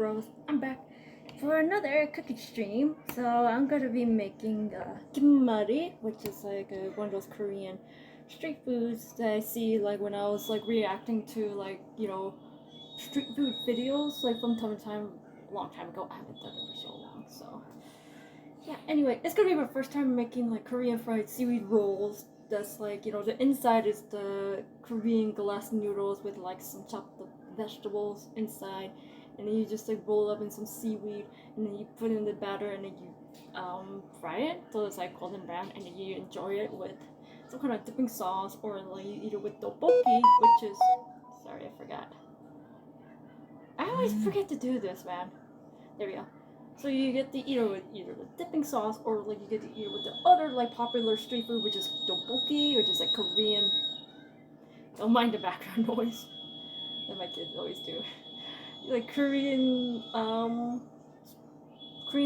bros, I'm back for another cooking stream. So I'm gonna be making meeee, which is like one of those Korean street foods that I see like when I was like reacting to like, you know, street food videos like from time to time, a long time ago. I haven't done it for so long, so yeah. Anyway, it's gonna be my first time making like Korean fried seaweed rolls. That's like, you know, the inside is the Korean glass noodles with like some chopped up vegetables inside, and then you just like roll up in some seaweed, and then you put in the batter, and then you fry it so it's like golden brown, and then you enjoy it with some kind of dipping sauce, or like you eat it with tteokbokki, which is, sorry, I forgot. I always forget to do this, man. There we go. So you get to eat it with either the dipping sauce, or like you get to eat it with the other like popular street food, which is tteokbokki, which is like Korean. Don't mind the background noise that my kids always do. Like Korean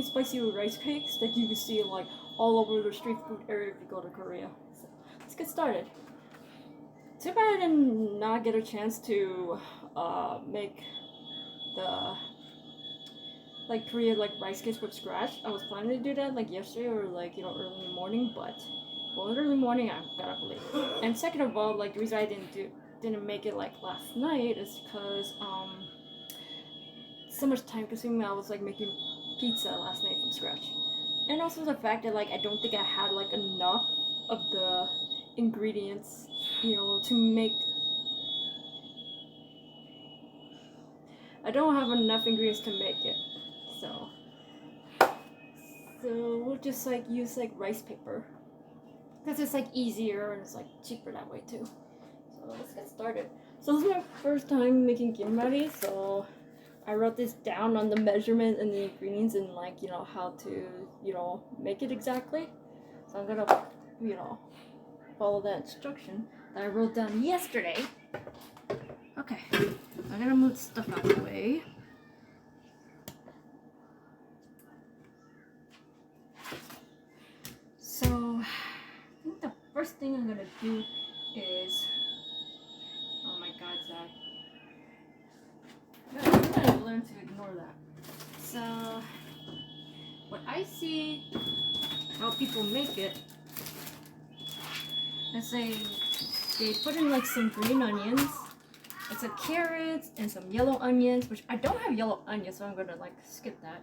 spicy rice cakes that you can see like all over the street food area if you go to Korea. So let's get started. Too bad I did not get a chance to make the like Korean like rice cakes from scratch. I was planning to do that like yesterday or like, you know, early in the morning, but well, early morning I got up late. And second of all, like the reason I didn't make it like last night is because so much time consuming. I was like making pizza last night from scratch, and also the fact that like I don't think I had like enough of the ingredients, you know, to make. I don't have enough ingredients to make it, so we'll just like use like rice paper because it's like easier and it's like cheaper that way too. So let's get started. So this is my first time making meeee, so I wrote this down on the measurement and the ingredients and like, you know, how to, you know, make it exactly. So I'm gonna, you know, follow that instruction that I wrote down yesterday. Okay, I'm gonna move stuff out of the way. So I think the first thing I'm gonna do is, oh my god, Zach. I'm gonna learn to ignore that. So what I see how people make it is they put in like some green onions and some carrots and some yellow onions, which I don't have yellow onions, so I'm gonna like skip that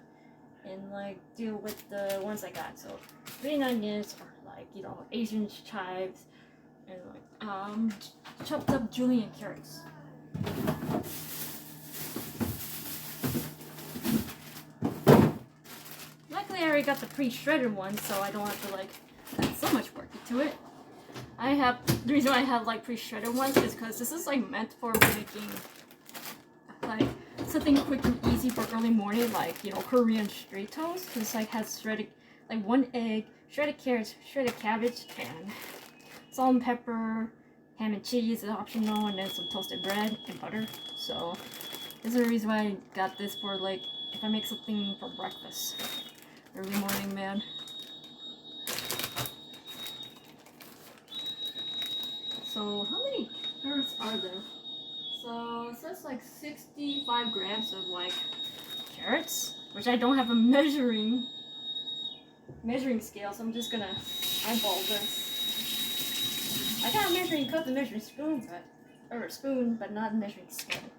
and like deal with the ones I got. So green onions are like, you know, Asian chives and like chopped up julienne carrots. Luckily I already got the pre-shredded one, so I don't have to like add so much work into it. The reason why I have like pre-shredded ones is because this is like meant for making like something quick and easy for early morning, like, you know, Korean street toast. This like has shredded, like 1 egg, shredded carrots, shredded cabbage, and salt and pepper, ham and cheese is optional, and then some toasted bread and butter. So this is the reason why I got this for like if I make something for breakfast early morning, man. So how many carrots are there? So it says like 65 grams of like carrots, which I don't have a measuring scale, so I'm just gonna eyeball this. I got a measuring cup and measuring spoon, but not a measuring scale.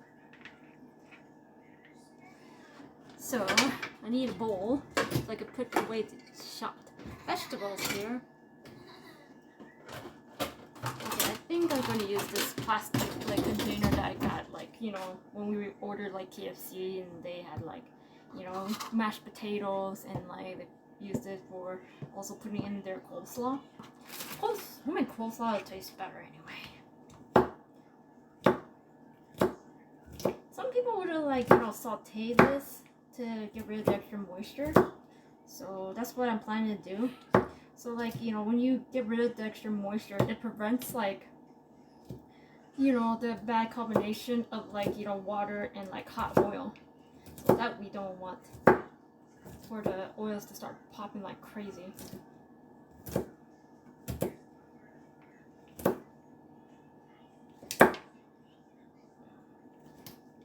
So I need a bowl so I can put away the chopped vegetables here. Okay, I think I'm going to use this plastic like container that I got, like, you know, when we ordered like KFC and they had like, you know, mashed potatoes, and like they used it for also putting in their coleslaw. Coleslaw tastes better anyway. Some people would like, you know, saute this to get rid of the extra moisture. So that's what I'm planning to do. So like, you know, when you get rid of the extra moisture, it prevents like, you know, the bad combination of like, you know, water and like hot oil. So that we don't want, for the oils to start popping like crazy.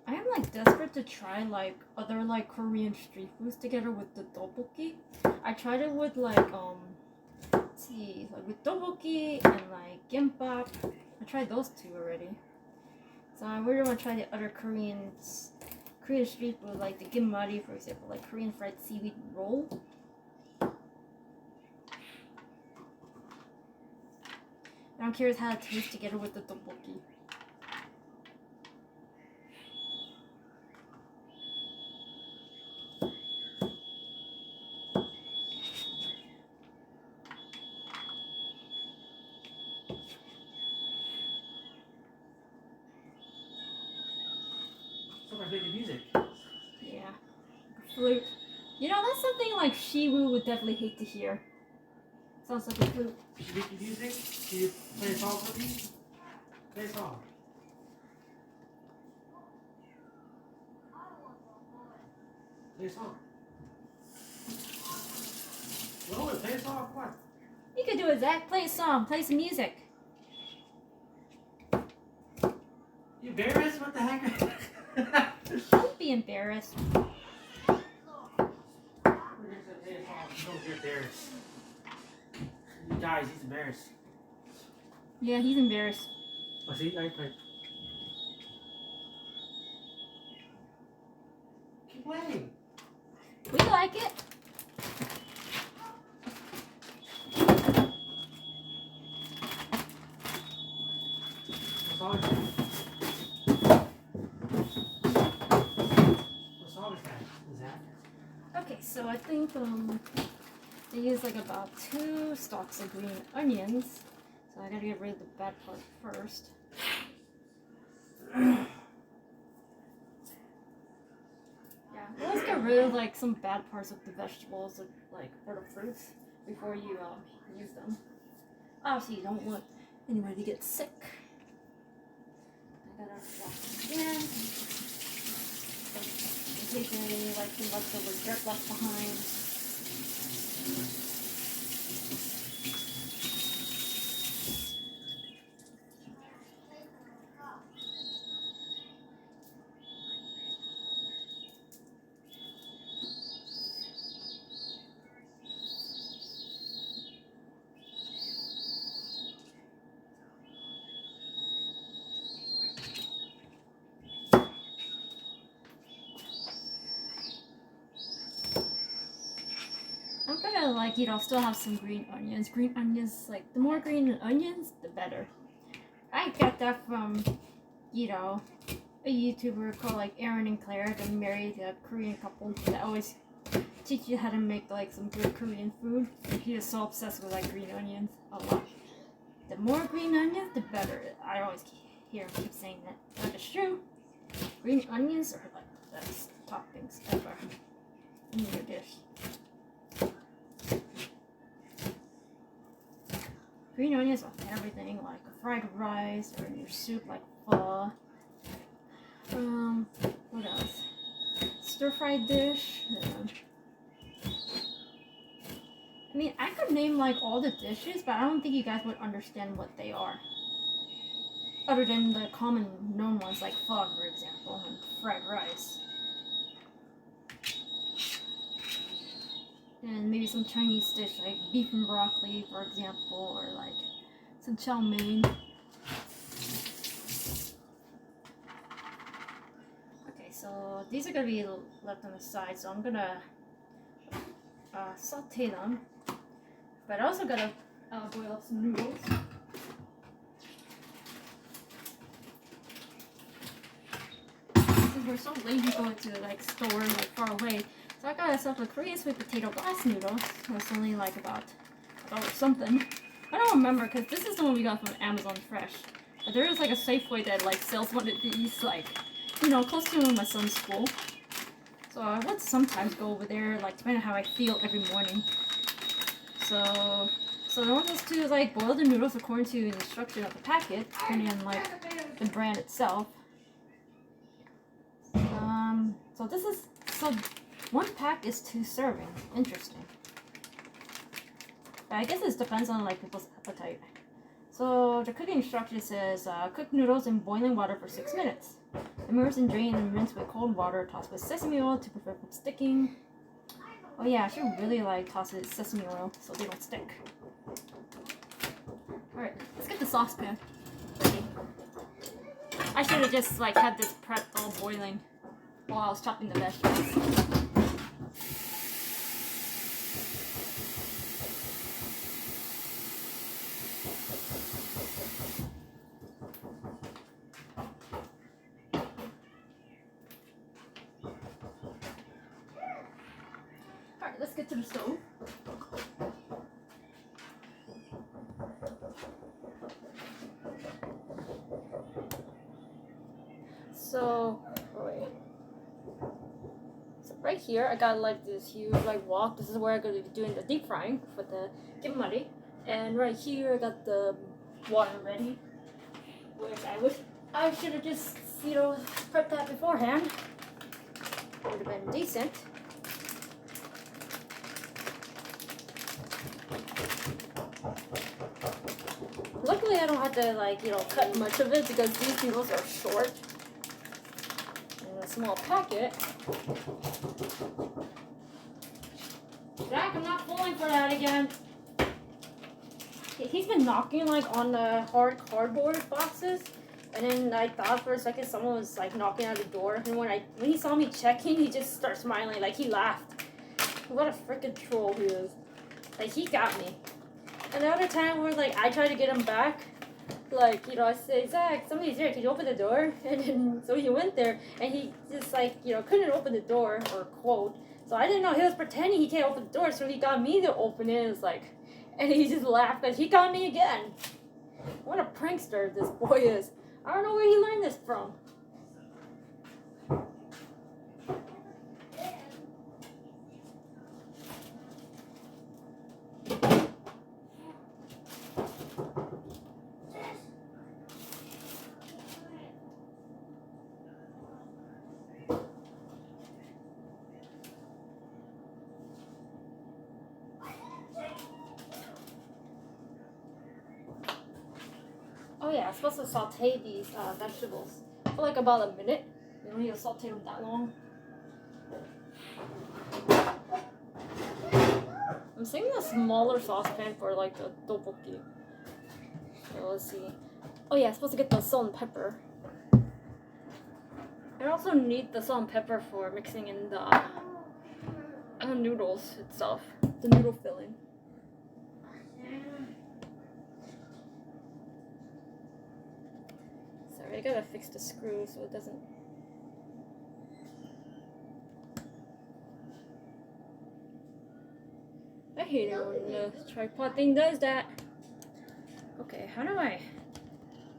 I am like like desperate to try like other like Korean street foods together with the tteokbokki. I tried it with like let's see, like with tteokbokki and like gimbap. I tried those two already. So I really want to try the other Korean street food, like the gimmari, for example, like Korean fried seaweed roll. And I'm curious how it tastes together with the tteokbokki. Making music. Yeah, flute. You know, that's something like Shiwu would definitely hate to hear. Sounds like a flute. She making music? Can you play a song for me? Play a song. Play a song. No, play a song. Come on. You could do it, Zach. Play a song. Play some music. You embarrassed? What the heck? Don't be embarrassed. Don't get embarrassed. Guys, he's embarrassed. Yeah, he's embarrassed. Oh, see? Right. Keep playing. We like it. What song is that? What song is that? Okay, so I think they use like about 2 stalks of green onions. So I gotta get rid of the bad part first. Yeah, let's get rid of like some bad parts of the vegetables, like or the fruits, before you use them. Obviously, you don't want anybody to get sick. I gotta wash them again. In case any like some leftover dirt left behind. I'm gonna like, still have some green onions. Green onions, like, the more green onions, the better. I got that from, a YouTuber called like Aaron and Claire. They're married, a Korean couple that always teach you how to make like some good Korean food. He is so obsessed with like green onions a lot. The more green onions, the better. I always hear him keep saying that, but it's true. Green onions are like the best toppings ever in your dish. Green onions on everything, like a fried rice or in your soup, like pho. What else? Stir-fried dish. I mean, I could name like all the dishes, but I don't think you guys would understand what they are. Other than the common known ones like pho, for example, and fried rice. And maybe some Chinese dish like beef and broccoli, for example, or like some chow mein. Okay, so these are gonna be left on the side, so I'm gonna saute them. But I also gotta boil up some noodles. Since we're so lazy going to like store like far away. So I got myself a Korean sweet potato glass noodles. It's only like about $1 something. I don't remember because this is the one we got from Amazon Fresh. But there is like a Safeway that like sells one of these like, close to my son's school. So I would sometimes go over there, like depending on how I feel every morning. So the one is to like boil the noodles according to the instruction of the packet, depending on like the brand itself. So this is 1 pack is 2 serving. Interesting. But I guess it depends on like people's appetite. So the cooking instruction says cook noodles in boiling water for 6 minutes. Immerse and drain and rinse with cold water. Toss with sesame oil to prevent from sticking. Oh yeah, I should really like toss it with sesame oil so they don't stick. Alright, let's get the saucepan ready. I should have just like had this prepped all boiling while I was chopping the vegetables. Alright, let's get to the stove. So right here, I got like this huge like wok. This is where I'm gonna be doing the deep frying for the kimchi. And right here, I got the water ready, which I wish I should have just prepped that beforehand. Would have been decent. Luckily, I don't have to like cut much of it because these noodles are short. In a small packet. Jack, I'm not falling for that again. He's been knocking like on the hard cardboard boxes, and then I thought for a second someone was like knocking at the door. And when he saw me checking, he just started smiling, like he laughed. What a freaking troll he is! Like he got me. And the other time where like I tried to get him back, like I say, Zach, somebody's here. Can you open the door? And then so he went there, and he just like couldn't open the door or quote. So I didn't know he was pretending he can't open the door. So he got me to open it. It's like, and he just laughed because he got me again. What a prankster this boy is. I don't know where he learned this from. Oh yeah, I'm supposed to saute these vegetables for like about a minute. You don't need to saute them that long. I'm saving a smaller saucepan for like the tteokbokki. So let's see. Oh yeah, I'm supposed to get the salt and pepper. I also need the salt and pepper for mixing in the noodles itself, the noodle filling. Sorry, I gotta fix the screw so it doesn't. I hate it when the tripod thing does that. Okay, how do I?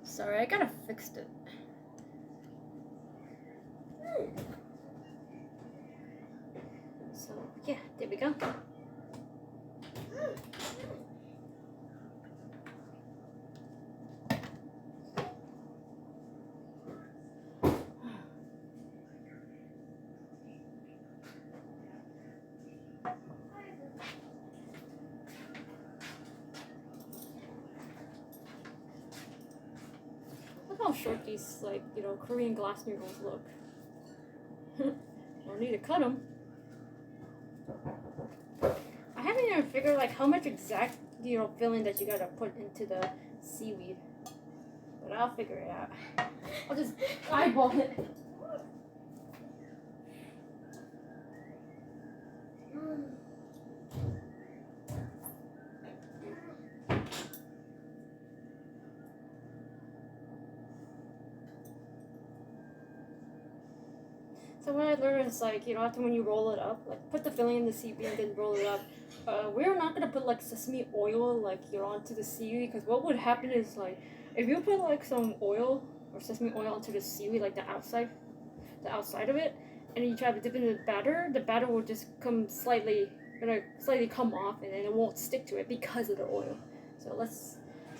Sorry, I gotta fix it. So yeah, there we go. Look how short these Korean glass noodles look. Don't need to cut them. I haven't even figured like how much exact filling that you gotta put into the seaweed, but I'll figure it out. I'll just eyeball it. So what I learned is like, after when you roll it up, like put the filling in the seaweed and then roll it up. We're not gonna put like sesame oil like onto the seaweed, because what would happen is like if you put like some oil or sesame oil onto the seaweed, like the outside of it, and you try to dip it in the batter will just come slightly come off, and then it won't stick to it because of the oil. So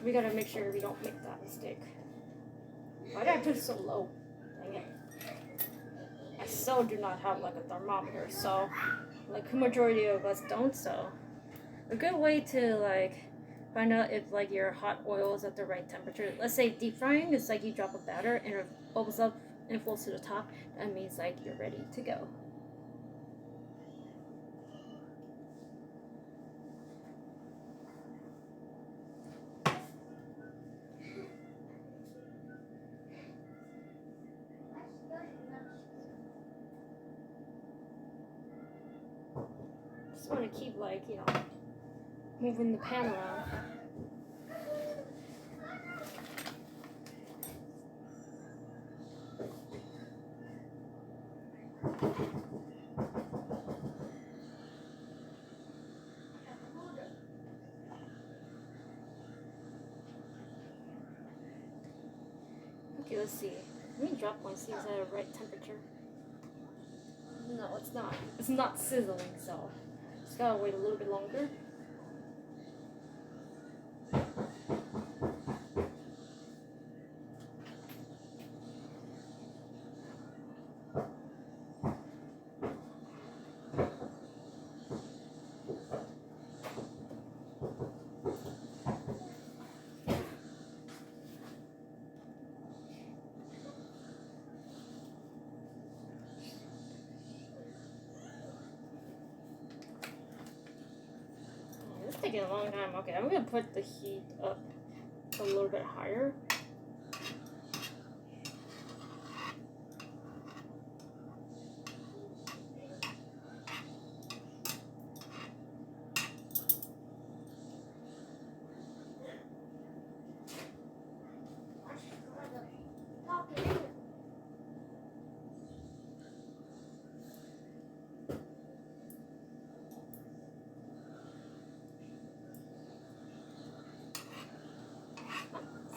we gotta make sure we don't make that mistake. Why did I put it so low? Dang it. I still do not have like a thermometer, so like the majority of us don't. So a good way to like find out if like your hot oil is at the right temperature. Let's say deep frying is like you drop a batter and it bubbles up and it falls to the top, that means like you're ready to go. Just want to keep like, you know, moving the pan around. Okay, let's see. Let me drop one, see if it's at the right temperature. No, it's not. It's not sizzling, so just gotta wait a little bit longer. It's taking a long time. Okay, I'm gonna put the heat up a little bit higher.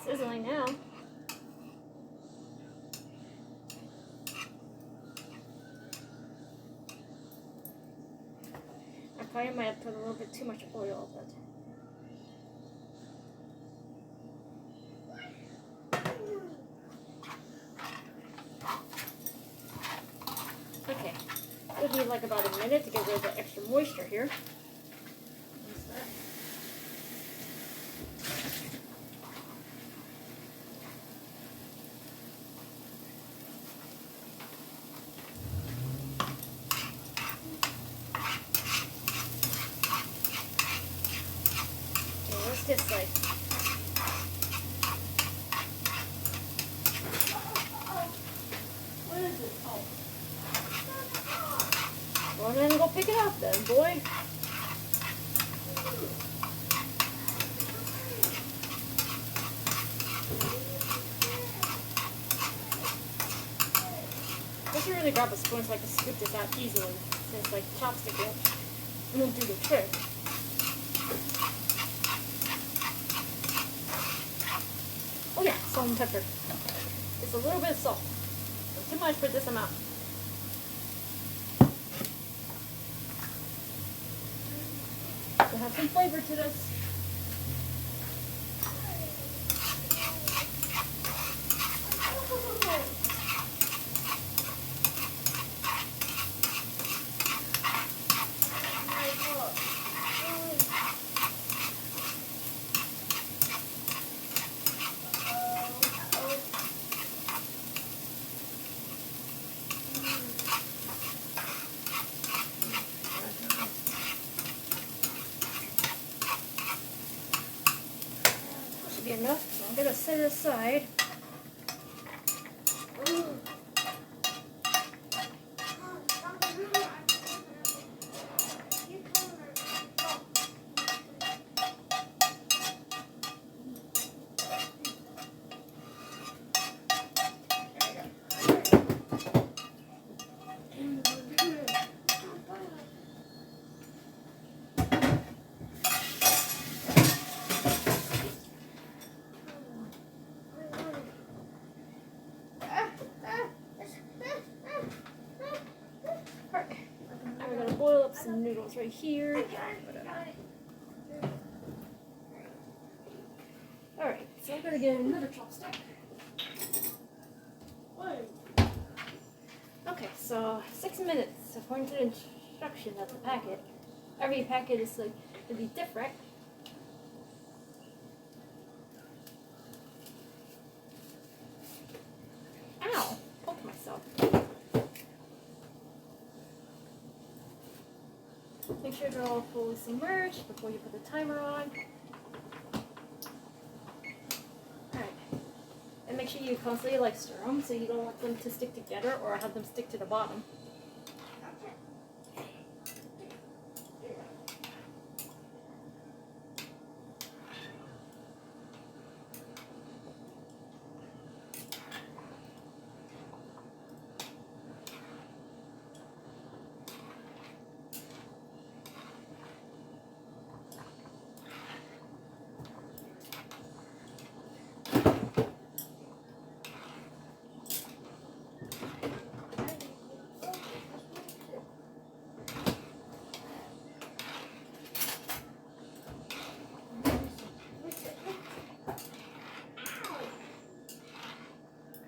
Sizzling now. I probably might have put a little bit too much oil, but okay. It'll be like about a minute to get rid of the extra moisture here. Just like what is it? Oh. Well, then go pick it up then, boy. I should really grab a spoon so I can scoop this out easily, since like chopstick won't do the trick. Oh yeah, salt and pepper. Just a little bit of salt. Not too much for this amount. To have some flavor to this. Be enough, so I'm gonna set it aside. Boil up some noodles right here. Alright, so I'm gonna get another chopstick. Okay, so 6 minutes according to the instructions of the packet. Every packet is like to be different. Ow! Poked my Make sure they're all fully submerged before you put the timer on. Alright. And make sure you constantly like stir them so you don't want them to stick together or have them stick to the bottom.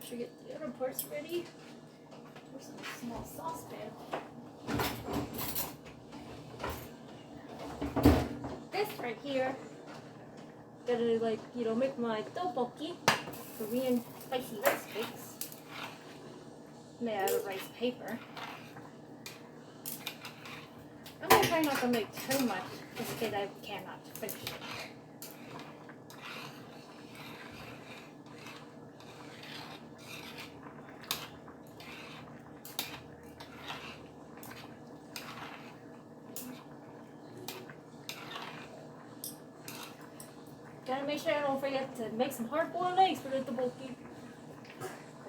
Should get the other parts ready. There's a small saucepan. This right here, gotta like, you know, make my tteokbokki, Korean spicy rice cakes, made out of rice paper. I'm gonna try not to make too much, just in case I cannot finish it. Gotta make sure I don't forget to make some hard-boiled eggs for the tteokbokki.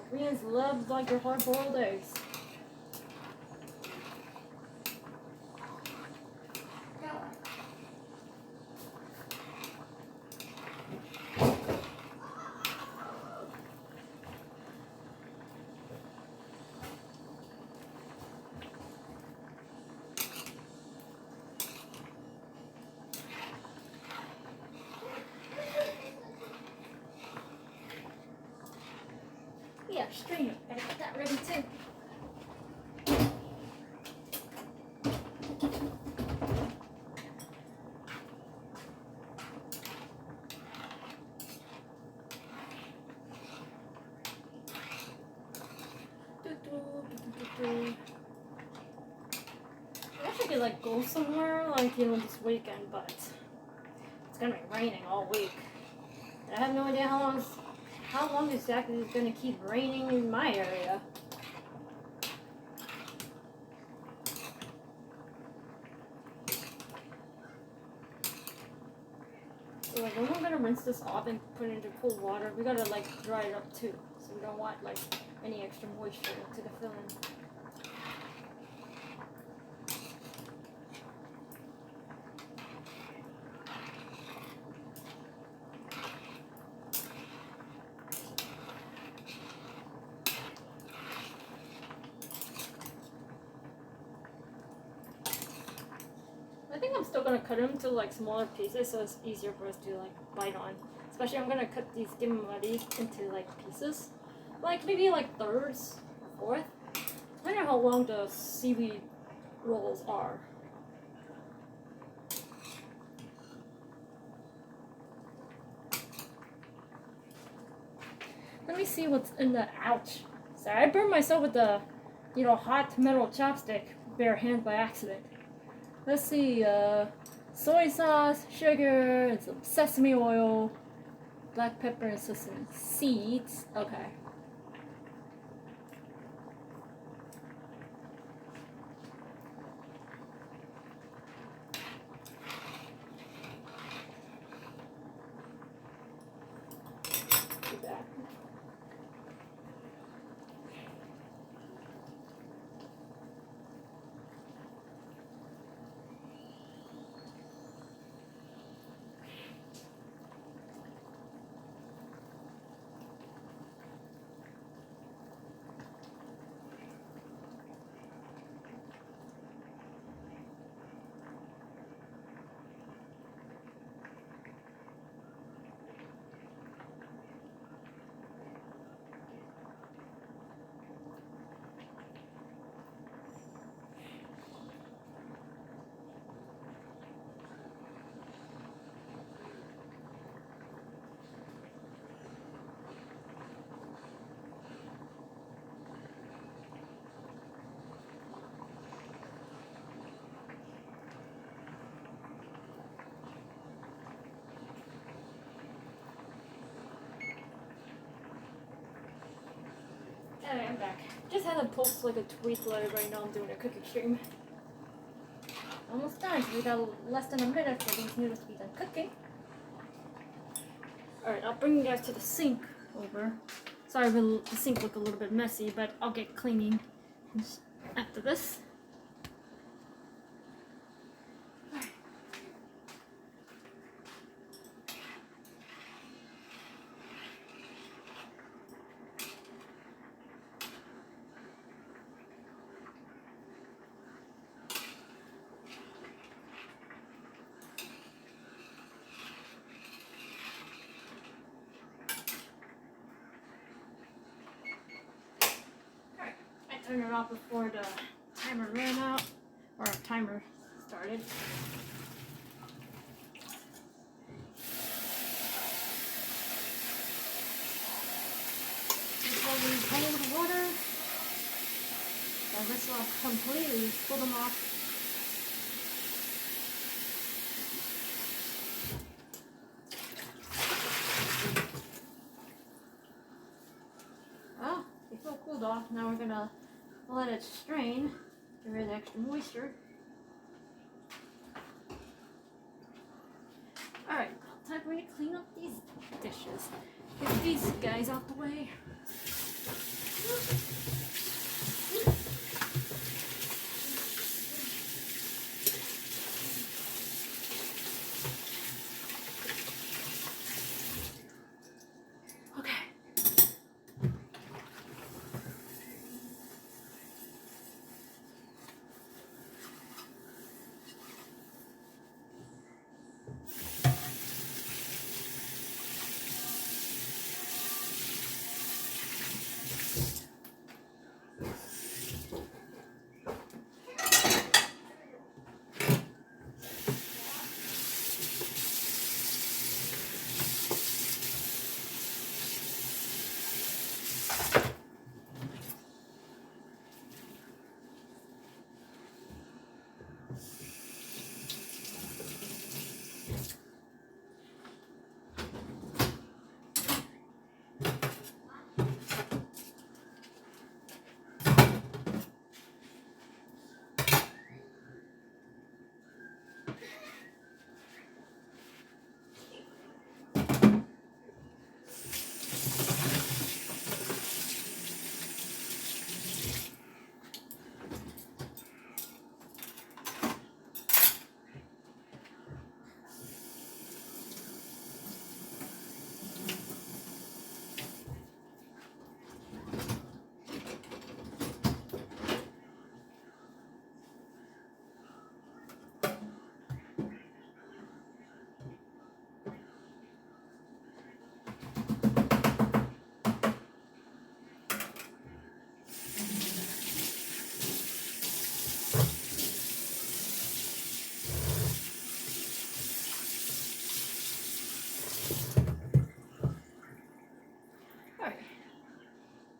Koreans love like their hard-boiled eggs. Yeah, strainer. Gotta get that ready too. I wish I could like go somewhere like, you know, this weekend, but it's gonna be raining all week. And I have no idea how long exactly it's gonna keep raining in my area. So like when we're gonna rinse this off and put it into cold water, we gotta like dry it up too. So we don't want like any extra moisture into the filling. I think I'm still gonna cut them to like smaller pieces so it's easier for us to like bite on. Especially I'm gonna cut these gimmari into like pieces, like maybe like thirds or fourth. Depending on how long the seaweed rolls are. Let me see what's in the ouch. Sorry, I burned myself with the, you know, hot metal chopstick bare hand by accident. Let's see, soy sauce, sugar, and some sesame oil, black pepper, and sesame seeds. Okay. Do that. Anyway, I'm back. Just had to post like a tweet to let everybody know I'm doing a cooking stream. Almost done, so we got less than a minute for these noodles to be done cooking. Alright, I'll bring you guys to the sink over. Sorry if the sink looked a little bit messy, but I'll get cleaning after this. Turn it off before the timer ran out, or timer started. Before we cold water, this will completely pull them off. Well, they feel cooled off. Now we're gonna let it strain, get rid of the extra moisture. Alright, time for me to clean up these dishes. Get these guys out the way.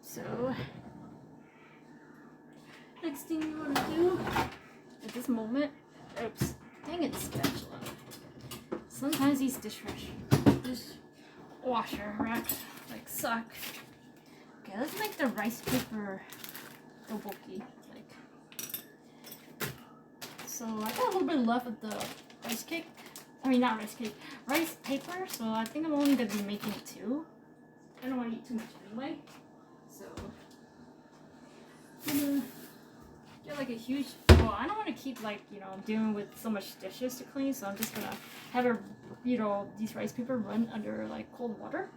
So, next thing you want to do at this moment, oops, dang it, spatula. Sometimes these dishwasher racks like suck. Okay, let's make the rice paper tteokbokki. So I got a little bit left of the rice cake. I mean, not rice cake, rice paper. So I think I'm only gonna be making 2. I don't want to eat too much anyway. So I'm gonna get like a huge, well, I don't want to keep like, dealing with so much dishes to clean, so I'm just gonna have these rice paper run under like cold water.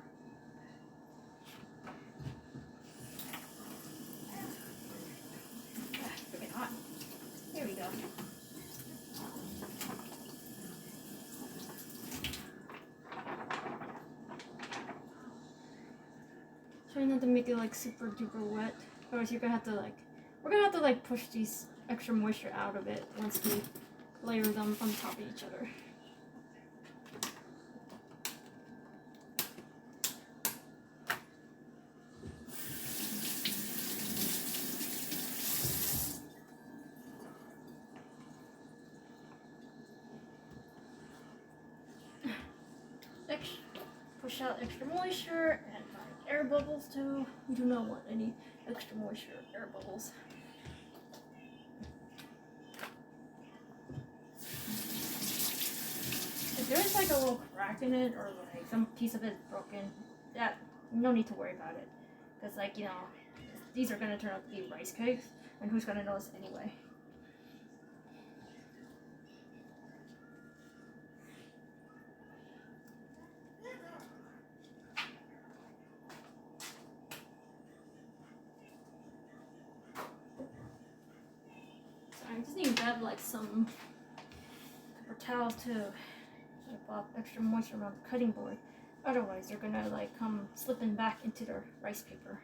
Freaking hot. Here we go. Try not to make it like super duper wet, or else we're gonna have to push these extra moisture out of it once we layer them on top of each other. Push out extra moisture and air bubbles too. We do not want any extra moisture air bubbles. If there's like a little crack in it or like some piece of it is broken, that no need to worry about it. Because like, you know, these are gonna turn out to be rice cakes, and who's gonna notice anyway? So I just need to grab like some paper towel to wipe off extra moisture around the cutting board. Otherwise, they're gonna like come slipping back into their rice paper.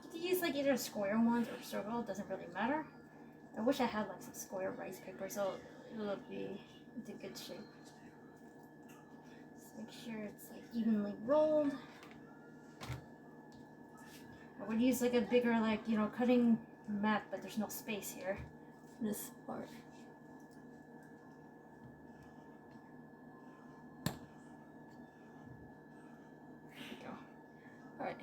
You can use like either square ones or circle, doesn't really matter. I wish I had like some square rice paper so it would be into good shape. Just make sure it's like evenly rolled. I would use like a bigger like, you know, cutting mat, but there's no space here. This part. There we go. Alright.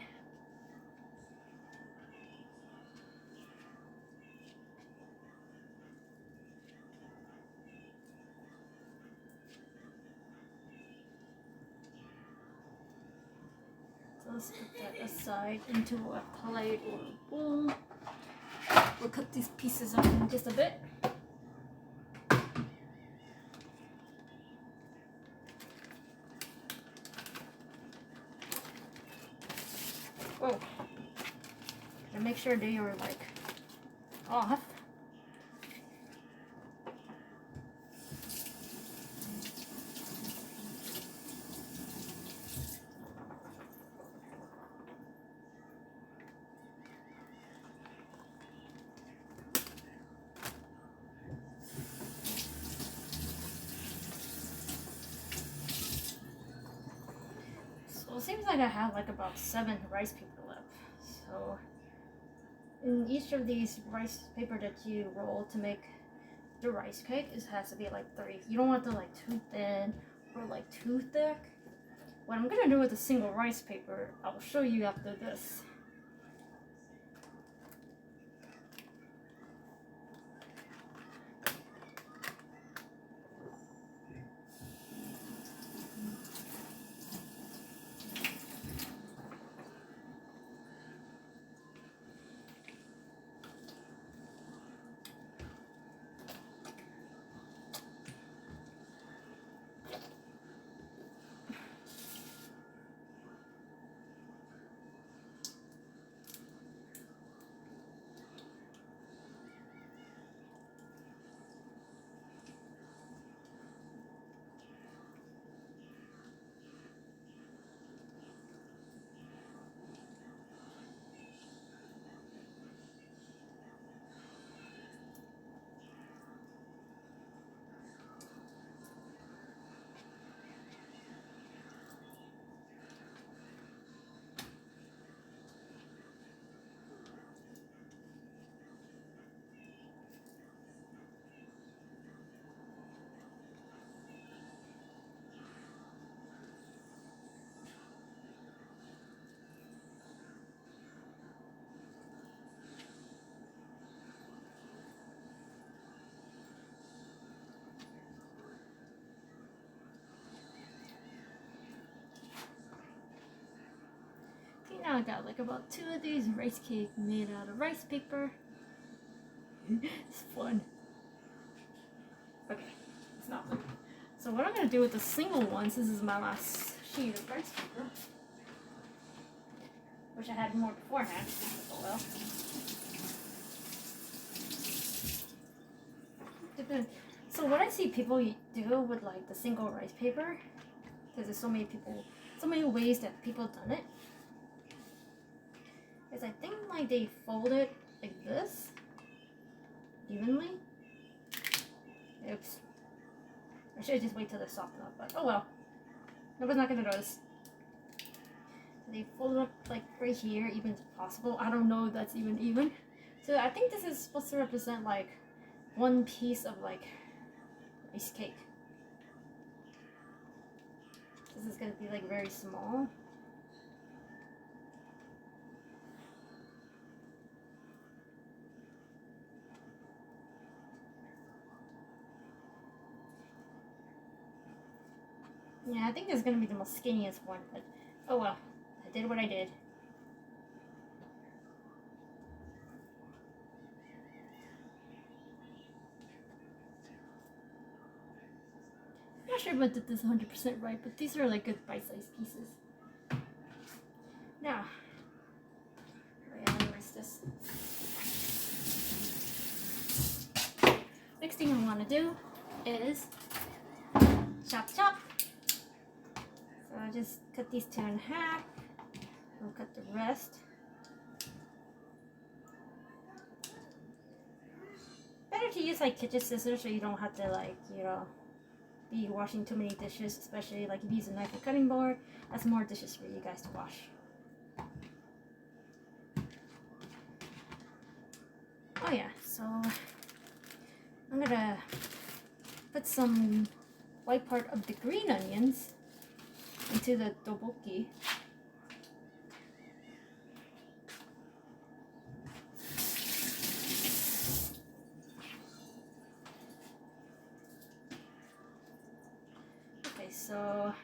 So let's put that aside into a plate or a bowl. We'll cut these pieces up in just a bit. Whoa. And make sure they are like off. So it seems like I have like about 7 rice paper left. So in each of these rice paper that you roll to make the rice cake, it has to be like 3. You don't want it like too thin or like too thick. What I'm gonna do with a single rice paper, I'll show you after this. Now I got like about 2 of these rice cakes made out of rice paper. It's fun. Okay, it's not fun. So what I'm gonna do with the single ones, this is my last sheet of rice paper. Wish I had more beforehand. Oh well. So what I see people do with like the single rice paper, because there's so many ways that people done it, is I think like they fold it like this, evenly. Oops. I should just wait till they soften up, but oh well. Nobody's not gonna notice. They fold it up like right here, even as possible. I don't know if that's even. So I think this is supposed to represent like one piece of like rice cake. This is gonna be like very small. Yeah, I think this is gonna be the most skinniest one, but oh well. I did what I did. Not sure if I did this 100% right, but these are like good bite-sized pieces. Now, where's this? Next thing I want to do is chop chop. So I'll just cut these two in half. I'll cut the rest. Better to use like kitchen scissors so you don't have to like, be washing too many dishes, especially like if you use a knife and cutting board. That's more dishes for you guys to wash. Oh yeah, so I'm gonna put some white part of the green onions into the tteokbokki. Okay, so I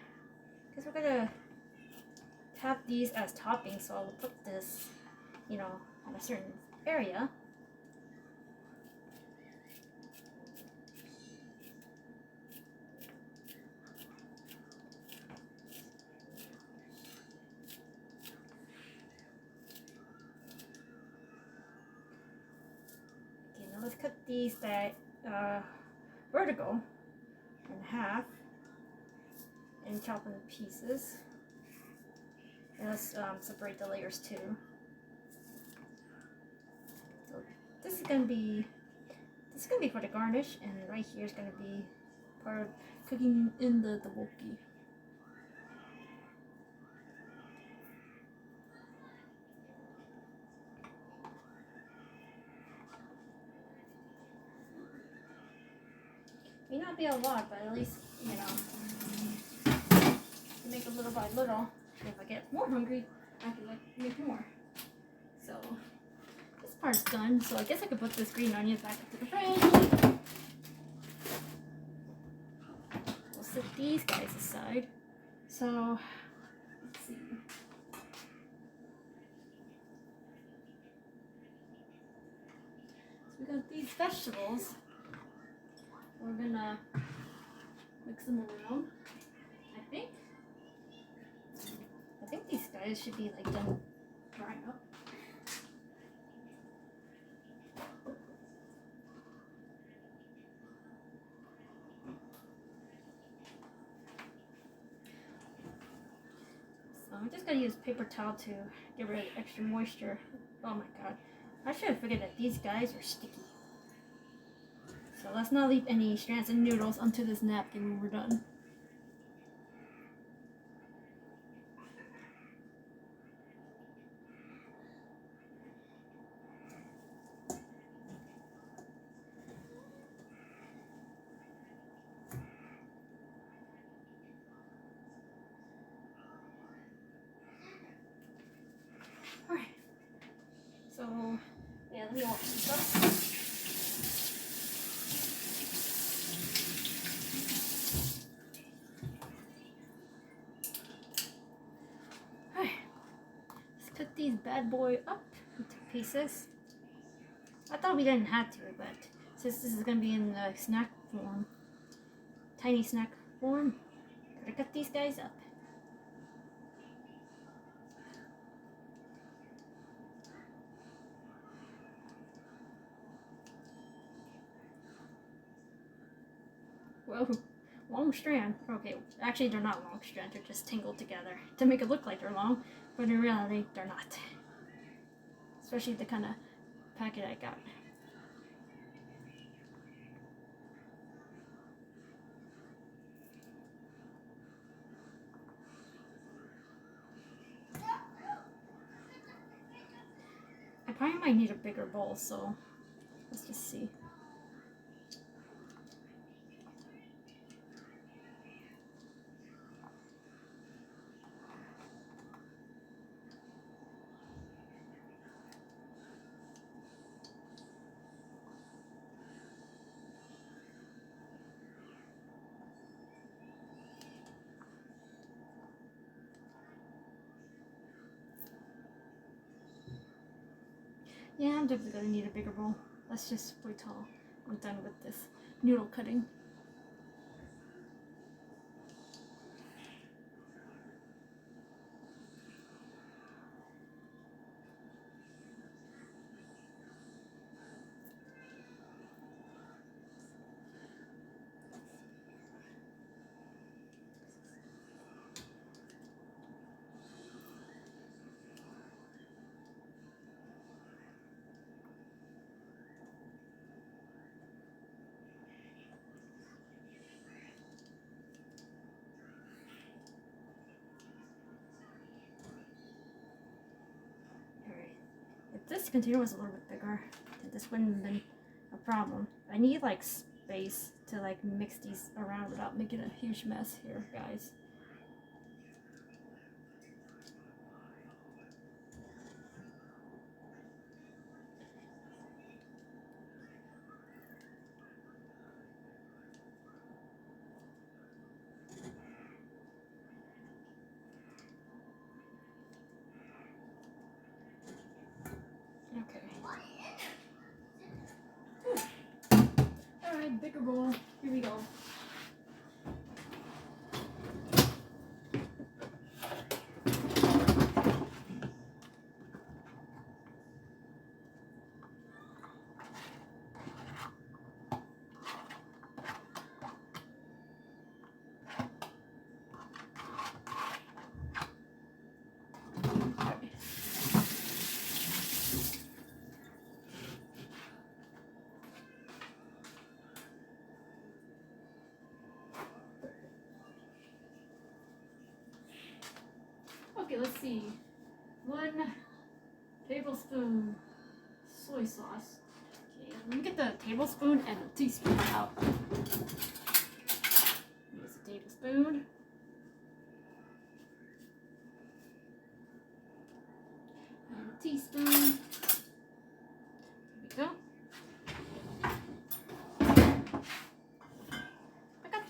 guess we're gonna have these as toppings, so I'll put this, in a certain area. Let's cut these vertical in half and chop into pieces. And let's separate the layers too. So this is gonna be for the garnish, and right here is gonna be part of cooking in the tteokbokki. May not be a lot, but at least, make a little by little. If I get more hungry, I can make more. So this part's done. So I guess I could put this green onion back into the fridge. We'll set these guys aside. So let's see. So we got these vegetables. We're gonna mix them around. I think these guys should be like done drying up. So I'm just gonna use paper towel to get rid of the extra moisture. Oh my god. I should have figured that these guys are sticky. So let's not leave any strands of noodles onto this napkin when we're done. Alright. So, yeah, let me wash this up. These bad boy up into pieces. I thought we didn't have to, but since this is gonna be in the snack form, tiny snack form, gotta cut these guys up. Whoa, long strand. Okay, actually they're not long strands, they're just tangled together to make it look like they're long, but in reality they're not. Especially the kind of packet I got. I probably might need a bigger bowl, so let's just see. Yeah, I'm definitely gonna need a bigger bowl. Let's just wait till I'm done with this noodle cutting. Alright. If this container was a little bit bigger, then this wouldn't have been a problem. I need like space to like mix these around without making a huge mess here, guys. Okay. Alright, bigger bowl. Here we go. Okay, let's see. 1 tablespoon soy sauce. Okay, let me get the tablespoon and the teaspoon out. Here's a tablespoon. And a teaspoon. There we go. I got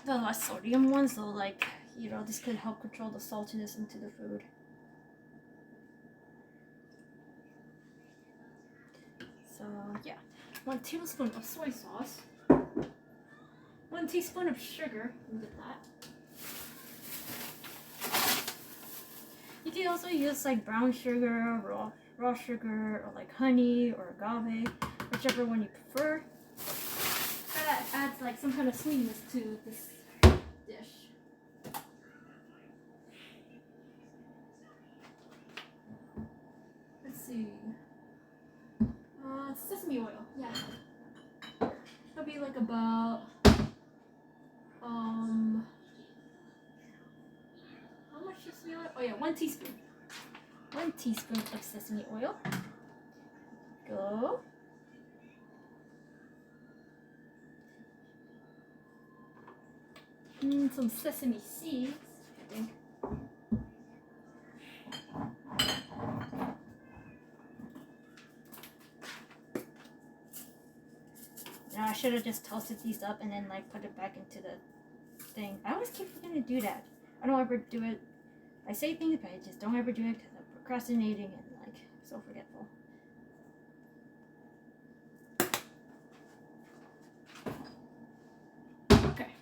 the less sodium ones, so like, you know, this could help control the saltiness into the food. So yeah, 1 tablespoon of soy sauce, 1 teaspoon of sugar. Look at that. You can also use like brown sugar, raw sugar, or like honey or agave, whichever one you prefer. That adds like some kind of sweetness to this dish. Let's see. Sesame oil, yeah. That'll be like about how much sesame oil? Oh yeah, 1 teaspoon. 1 teaspoon of sesame oil. Go. And some sesame seeds, I think. Now I should have just toasted these up and then like put it back into the thing. I always keep forgetting to do that. I don't ever do it. I say things, but I just don't ever do it because I'm procrastinating and like so forgetful. Okay.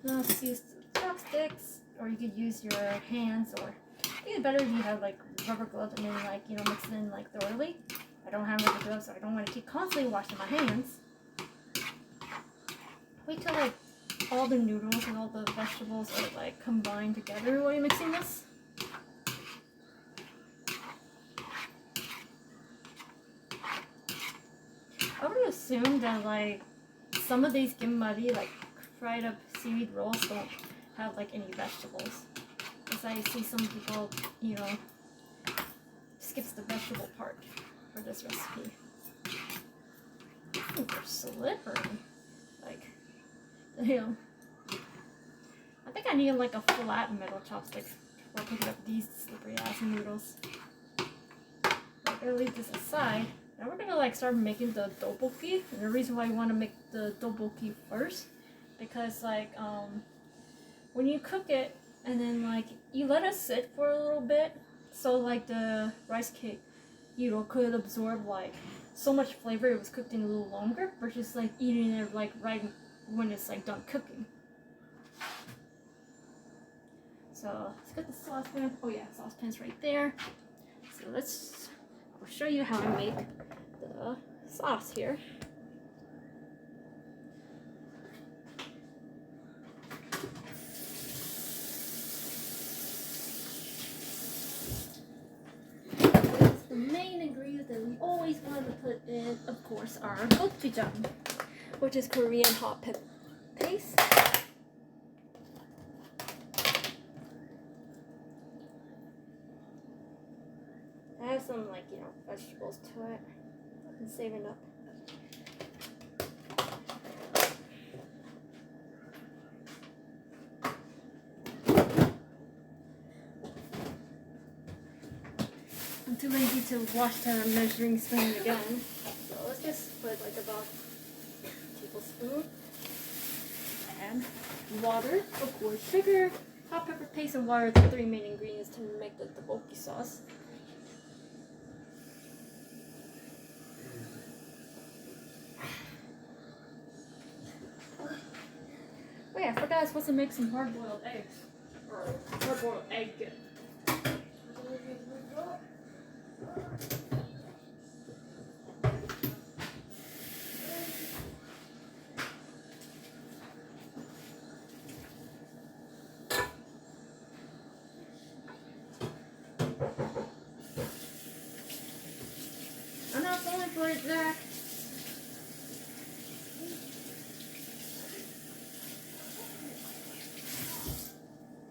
Now let's use chopsticks, or you could use your hands, or I think it's better if you have like rubber gloves and then like, you know, mix it in like thoroughly. I don't have rubber gloves, so I don't want to keep constantly washing my hands. Wait till like all the noodles and all the vegetables are like combined together while you're mixing this. I would assume that like some of these gimbari, like fried up seaweed rolls, don't have like any vegetables. Because I see some people, you know, skips the vegetable part for this recipe. Ooh, they're slippery. Like, damn. I think I need like a flat metal chopstick before picking up these slippery ass noodles. I'm gonna leave this aside. Now we're gonna like start making the tteokbokki. And the reason why I want to make the tteokbokki first, because like when you cook it, and then like you let it sit for a little bit, so like the rice cake, could absorb like so much flavor. It was cooked in a little longer versus like eating it like right when it's like done cooking. So let's get the saucepan. Oh yeah, saucepan's right there. So I'll show you how I make the sauce here. The main ingredient that we always want to put in, of course, are gochujang, which is Korean hot pepper paste. I have some vegetables to it. I've been saving up. I'm too lazy to wash the measuring spoon again. So let's just put like about a tablespoon. And water, of course, sugar, hot pepper paste, and water are the 3 main ingredients to make the tteokbokki sauce. Oh yeah, I forgot I was supposed to make some hard-boiled eggs. Or hard-boiled egg. I'm not going for it, Zach.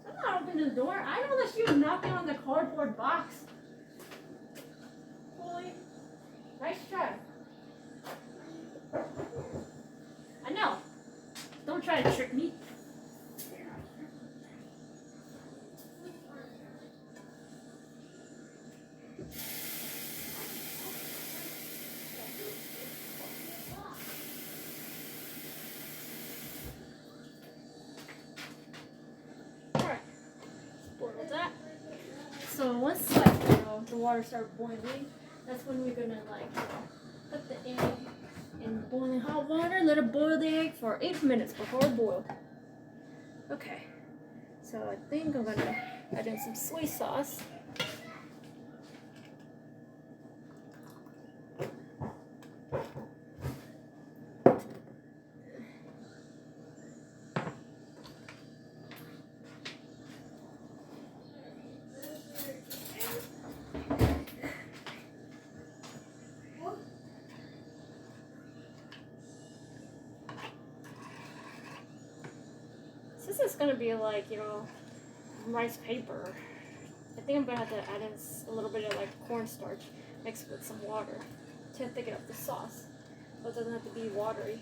I'm not opening the door. I know that she was knocking on the cardboard box. Holy. Nice try. I know. Don't try to trick me. Alright. Boil that. So once the water starts boiling, that's when we're gonna put the egg in boiling hot water. Let it boil the egg for 8 minutes before it boiled. Okay. So I think I'm gonna add in some soy sauce. This is gonna be rice paper. I think I'm gonna have to add in a little bit of cornstarch mixed with some water to thicken up the sauce, but it doesn't have to be watery.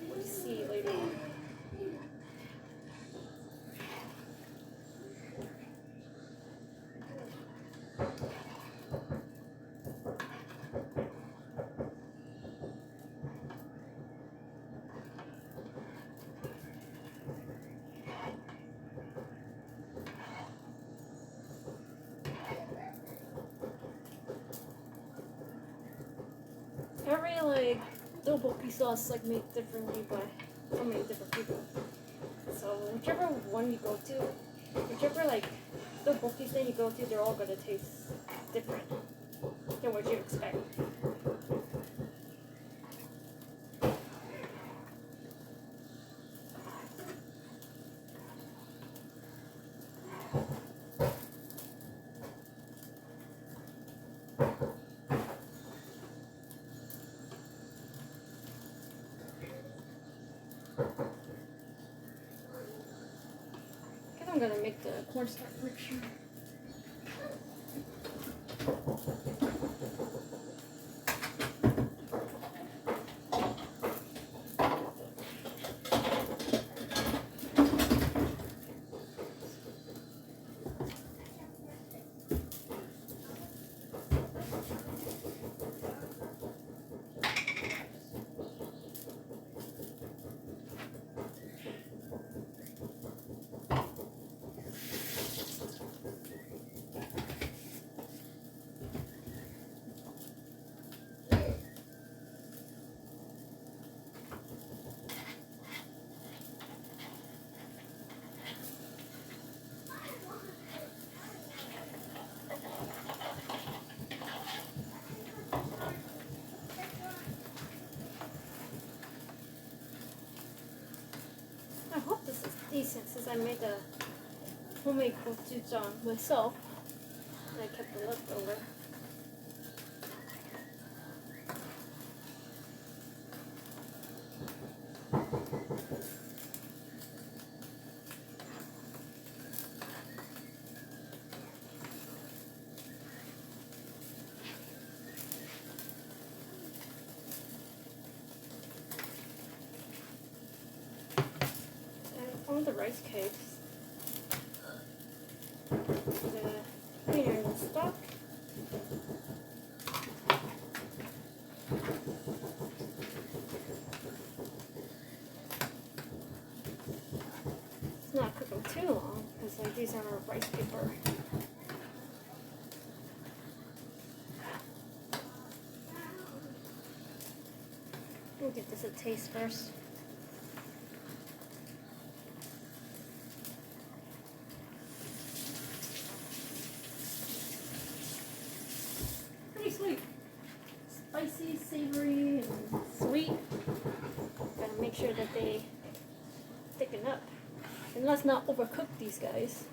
We'll see later on. Every tteokbokki sauce made differently by so many different people. So whichever one you go to, whichever tteokbokki stand you go to, they're all gonna taste different than what you expect. I'm gonna make the cornstarch mixture. because I made the homemade gochujang myself and I kept the leftover. On the rice cakes, the cleaner in the stock. It's not cook them too long because like these are rice paper. We'll give this a taste first. Sweet, spicy, savory, and sweet. Gotta make sure that they thicken up, and let's not overcook these guys.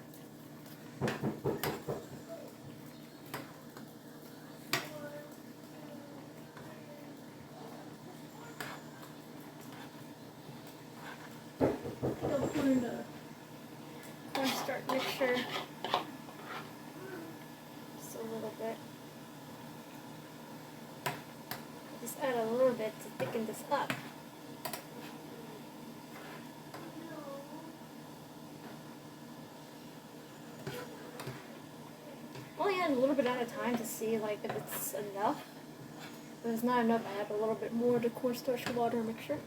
I'll put in the cornstarch mixture just a little bit. Just add a little bit to thicken this up. Only add a little bit at a time to see like if it's enough. If it's not enough, I add a little bit more to cornstarch water mixture.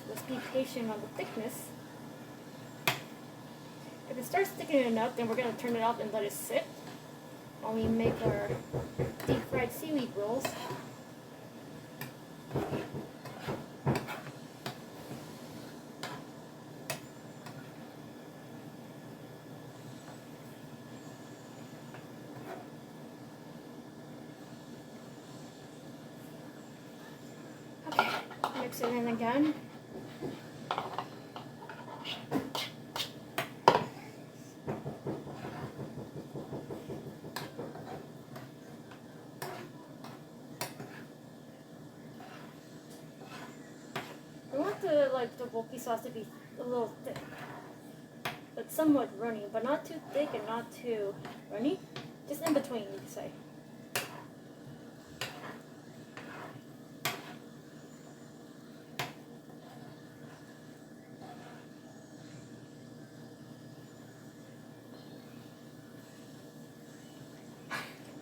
Let's be patient on the thickness. If it starts thickening up, then we're going to turn it off and let it sit while we make our deep fried seaweed rolls. Okay, mix it in again. Like the bulky sauce to be a little thick, but somewhat runny, but not too thick and not too runny, just in between, you could say.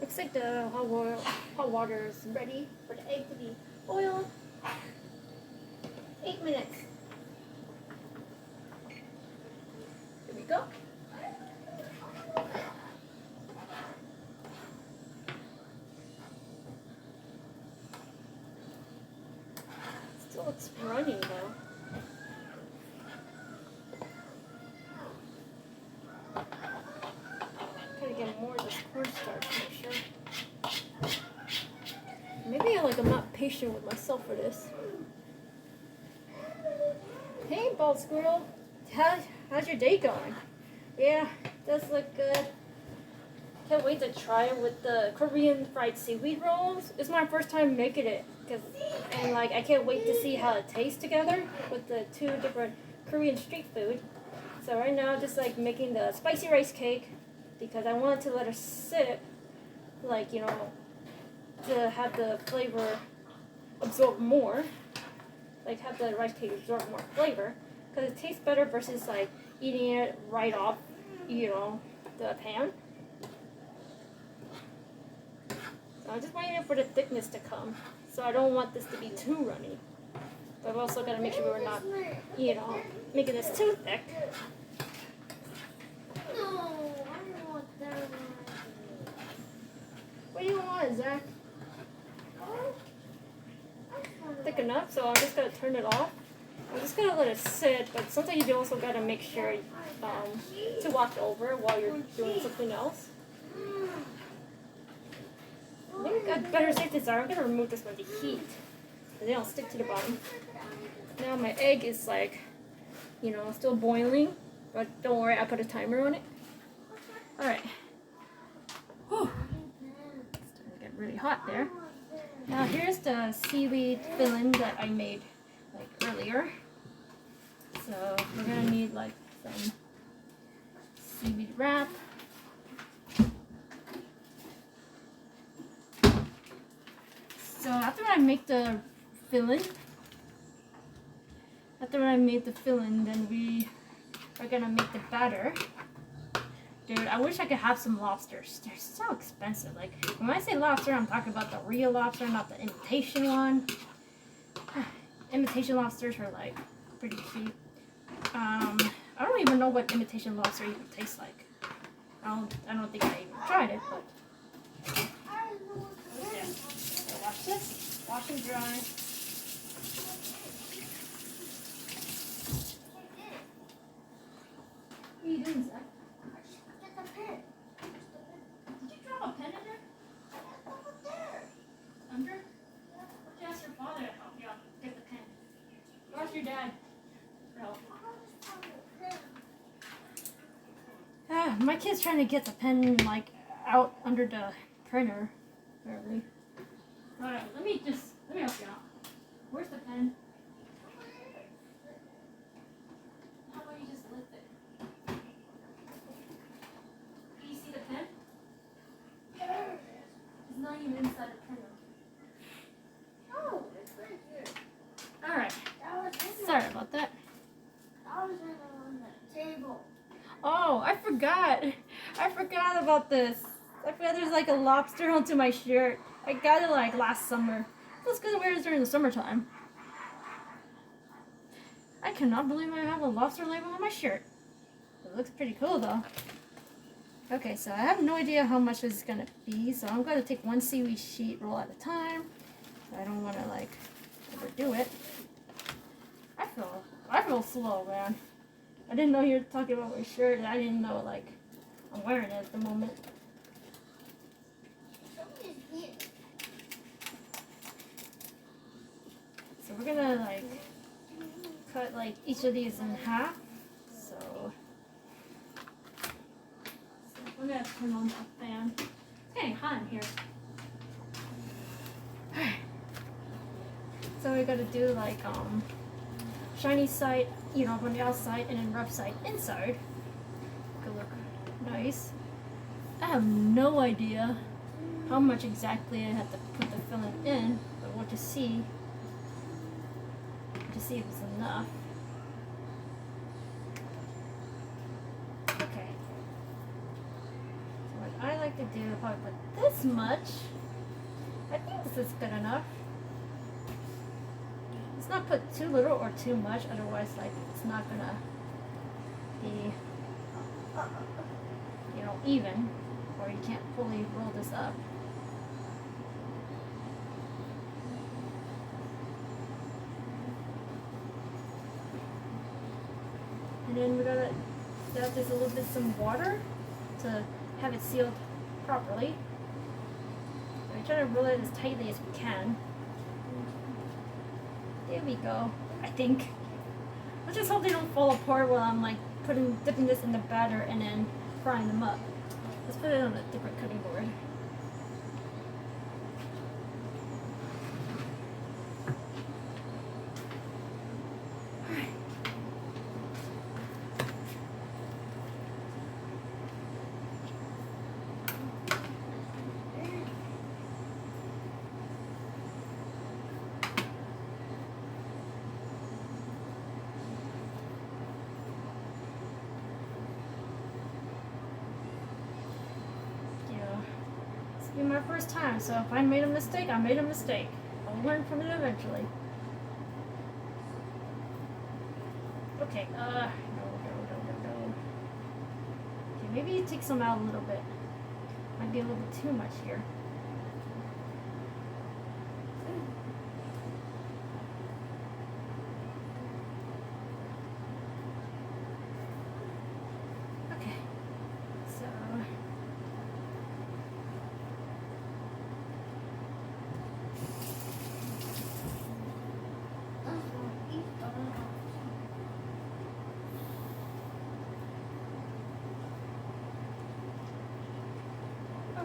Looks like the hot water is ready for the egg to be boiled. 8 minutes. Here we go. Still looks runny though. Gotta get more of this cornstarch mixture. Maybe I'm not patient with myself for this. Hey, bald squirrel. How's your day going? Yeah, does look good. Can't wait to try it with the Korean fried seaweed rolls. It's my first time making it, and I can't wait to see how it tastes together with the two different Korean street food. So right now, just making the spicy rice cake because I wanted to let it sit, to have the flavor absorb more. Have the rice cake absorb more flavor because it tastes better versus eating it right off, the pan. So I'm just waiting for the thickness to come. So I don't want this to be too runny. But I've also got to make sure we're not, making this too thick. No, I don't want that one. What is that? Thick enough, so I'm just gonna turn it off. I'm just gonna let it sit, but sometimes you also gotta make sure to watch over while you're doing something else. I think a better safety is I'm gonna remove this with the heat, so they don't stick to the bottom. Now my egg is like, you know, still boiling, but don't worry, I put a timer on it. Alright. Whew. It's starting to get really hot there. Now here's the seaweed filling that I made like earlier. So we're gonna need like some seaweed wrap. So after I make the filling, then we are gonna make the batter. Dude, I wish I could have some lobsters. They're so expensive. Like, when I say lobster, I'm talking about the real lobster, not the imitation one. Imitation lobsters are like pretty cheap. I don't even know what imitation lobster even tastes like. I don't think I even tried it, but yeah. So watch this. Wash and dry. What are you doing, Zach? Get the pen. Did you drop a pen in there? Over there. Under? Why don't you ask your father to help you out get the pen? Go ask your dad for help. My kid's trying to get the pen like out under the printer, apparently. Alright, let me help you out. Where's the pen? How about you just lift it? Can you see the pen? It's not even inside the printer. Oh, it's right here. Alright. Sorry about that. That was on the table. Oh, I forgot. I forgot about this. I forgot there's like a lobster onto my shirt. I got it like last summer. It was good to wear this during the summertime. I cannot believe I have a lobster label on my shirt. It looks pretty cool though. Okay, so I have no idea how much this is gonna be, so I'm gonna take one seaweed sheet roll at a time. I don't wanna like overdo it. I feel slow, man. I didn't know you were talking about my shirt, and I didn't know like I'm wearing it at the moment. So we're gonna like cut like each of these in half. So we're gonna turn on the fan. It's getting hot in here. So we gotta do like shiny side, you know, from the outside, and then rough side inside. Could look nice. I have no idea how much exactly I have to put the filling in, but we'll just see. To see if it's enough. Okay. So what I like to do, if I put this much, I think this is good enough. Let's not put too little or too much, otherwise like it's not gonna be, you know, even, or you can't fully roll this up. And then we're gonna add this a little bit some water to have it sealed properly. So we try to roll it as tightly as we can. There we go, I think. I just hope they don't fall apart while I'm like dipping this in the batter and then frying them up. Let's put it on a different cutting board. Be my first time, so if I made a mistake, I made a mistake. I'll learn from it eventually. Okay, no. Okay, maybe you take some out a little bit. Might be a little bit too much here.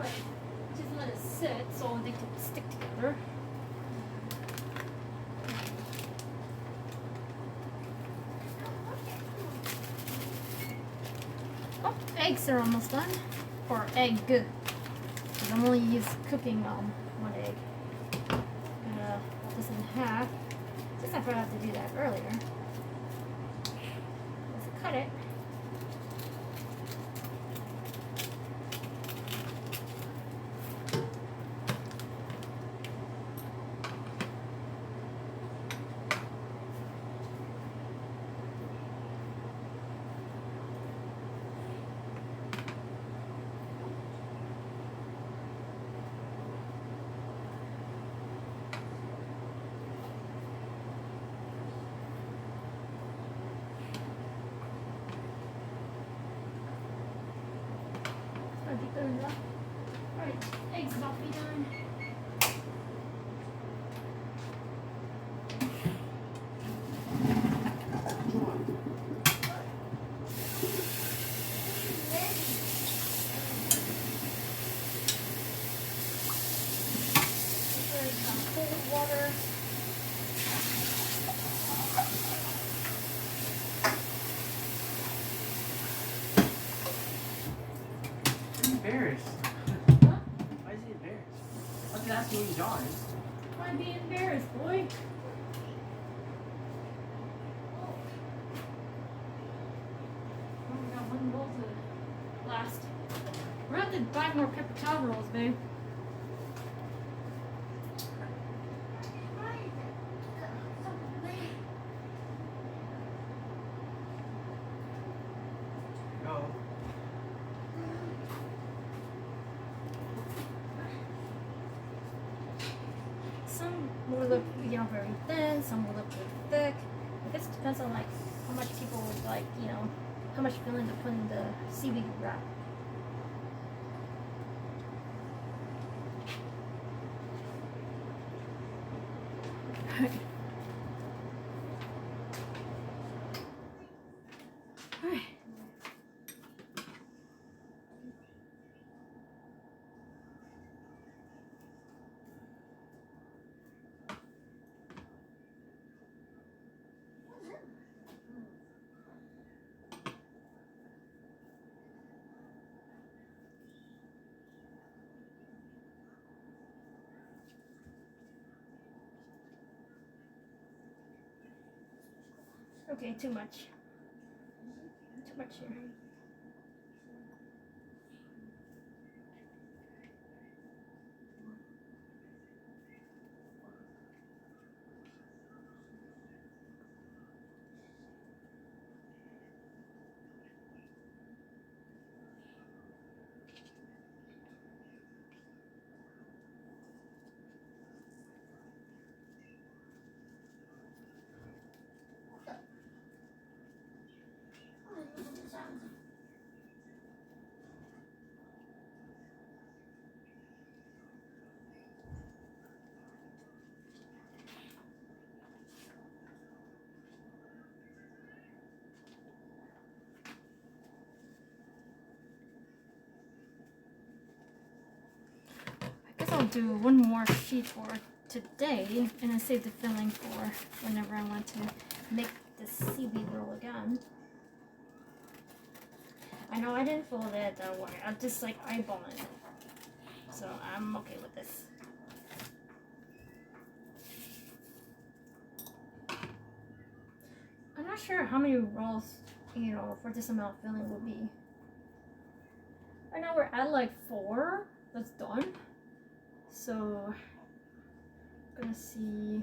like just let it sit so they can stick together. Oh, eggs are almost done. Or egg. Because I'm only cooking one egg. I'm gonna cut this in half. Since I forgot to do that earlier. Let's cut it. Alright, eggs about to be done. There's some cold water. Embarrassed. Why is he embarrassed? I was asking what he does. Why be embarrassed, boy? Only got one roll to last. We're gonna have to buy more paper towel rolls, babe. Go. Some will look, very thin. Some will look really thick. I guess it depends on like how much people would like, how much filling to put in the seaweed wrap. Alright. Okay, too much. Too much here. I guess I'll do one more sheet for today and then save the filling for whenever I want to make the seaweed roll again. I know I didn't fold it, don't worry. I'm just like eyeballing it. So I'm okay with this. I'm not sure how many rolls, for this amount of filling will be. Right now we're at like 4 that's done. So I'm gonna see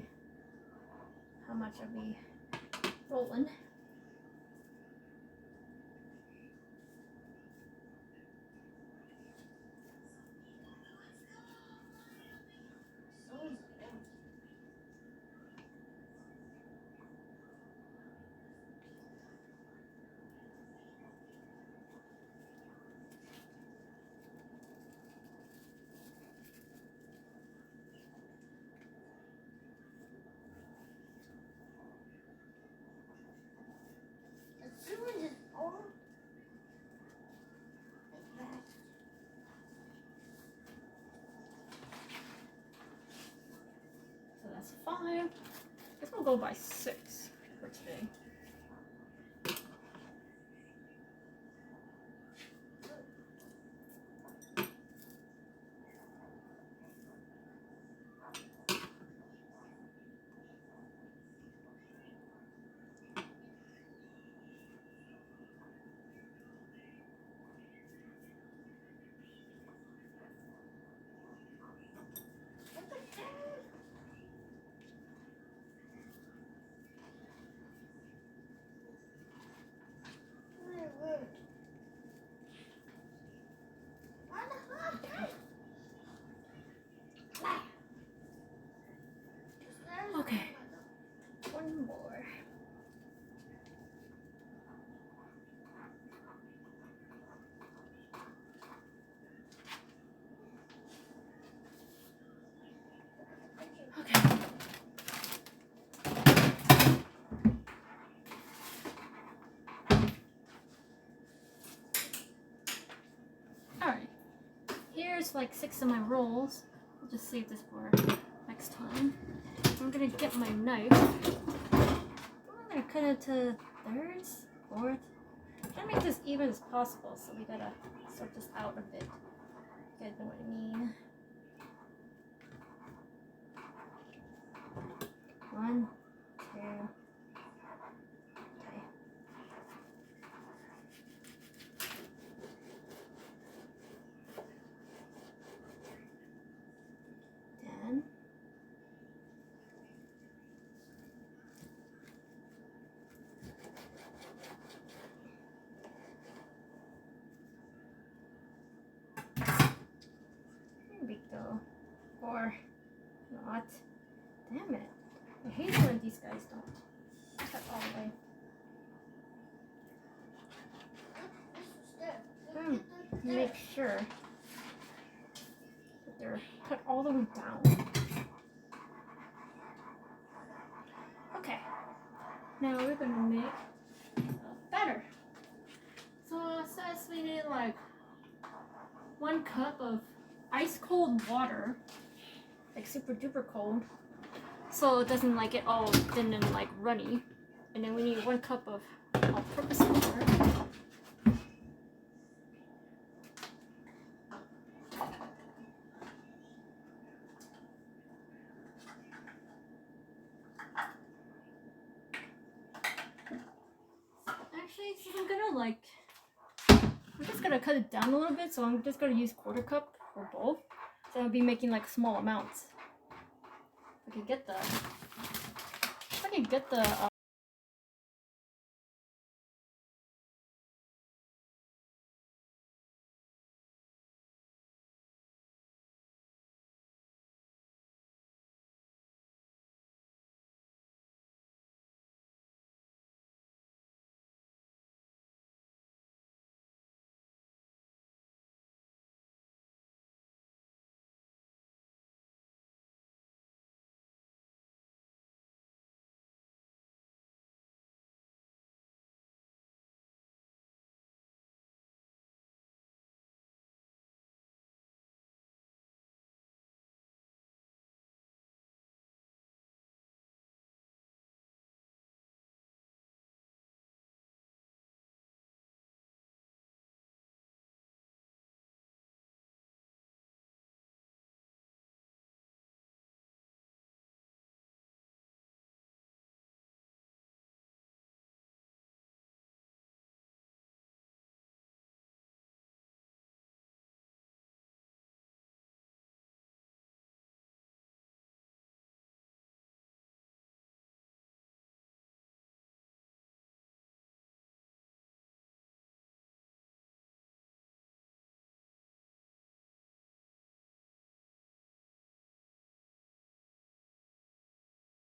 how much I'll be rolling. I'll go by 6 for today. Okay, one more. Okay. Alright. Here's like 6 of my rolls. I'll just save this for next time. I'm gonna get my knife. I'm gonna cut it to thirds, fourth. Try to make this even as possible, so we gotta sort this out a bit. You guys know what I mean. 1, 2. Okay. Then there we go. Or not. Damn it. I hate when these guys don't cut all the way. Make sure that they're cut all the way down. Okay. Now we're gonna make batter. So it says we need like 1 cup of ice cold water, like super duper cold, so it doesn't like get all thin and like runny. And then we need 1 cup of all-purpose water. Actually, so I'm just gonna cut it down a little bit, so I'm just gonna use 1/4 cup for both. So I'll be making like small amounts. If I can get the